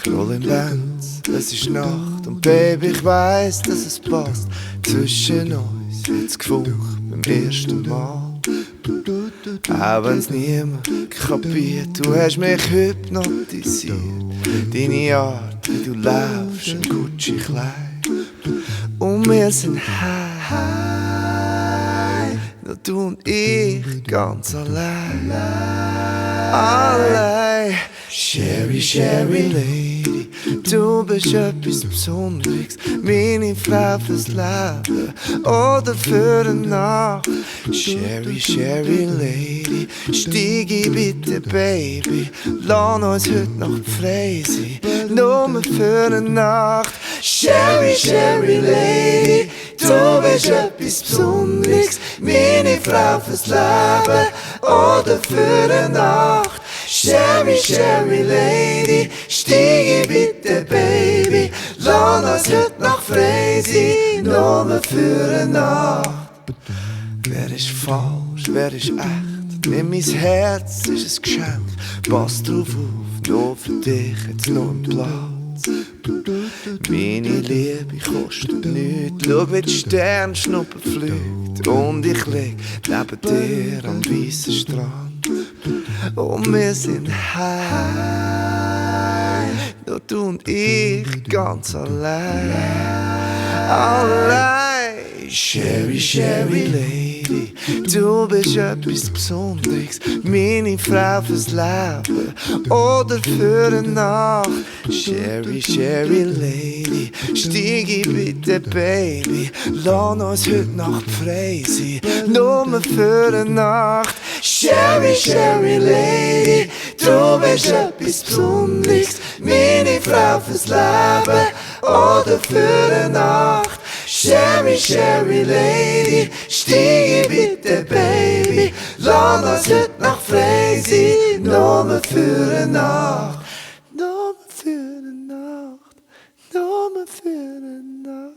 Ich roll in Benz, es ist Nacht und Baby, ich weiss, dass es passt. Zwischen uns wird's gefunkt beim ersten Mal. Auch wenn's niemand kapiert, du hast mich hypnotisiert. Deine Art, wie du läufst im Gucci-Kleid. Und wir sind high, nur du und ich ganz allein. Allein. Sherry, Sherry Lady, du bist etwas Besonderes. Meine Frau fürs Leben oder für eine Nacht. Sherry, Sherry Lady, steige bitte, Baby. Lass uns heute Nacht frei sein, nur für eine Nacht. Sherry, Sherry Lady, du bist etwas Besonderes. Meine Frau fürs Leben oder für eine Nacht. Sherry, Sherry Lady, steige bitte, Baby. Lass uns heute Nacht frei sein, nur für eine Nacht. Wer ist falsch, wer ist echt? Nimm mein Herz, ist ein Geschenk. Pass drauf auf, nur für dich jetzt noch ein Platz. Meine Liebe kostet nichts. Schau, wie die Sternschnuppe fliegt. Und ich lieg neben dir am weißen Strand. Und wir sind high, nur du und ich ganz allein. Allein. Sherry, Sherry Lady, du bist etwas Besonderes. Meine Frau fürs Leben oder für eine Nacht. Sherry, Sherry Lady, steige bitte, Baby. Lass uns heute Nacht frei sein, nur für eine Nacht. Sherry, Sherry Lady, du bist etwas Besonderes. Meine Frau fürs Leben oder für eine Nacht. Sherry, Sherry Lady, steige bitte, Baby. Lass uns heute Nacht frei sein, nur für eine Nacht. Nur für eine Nacht, nur für eine Nacht.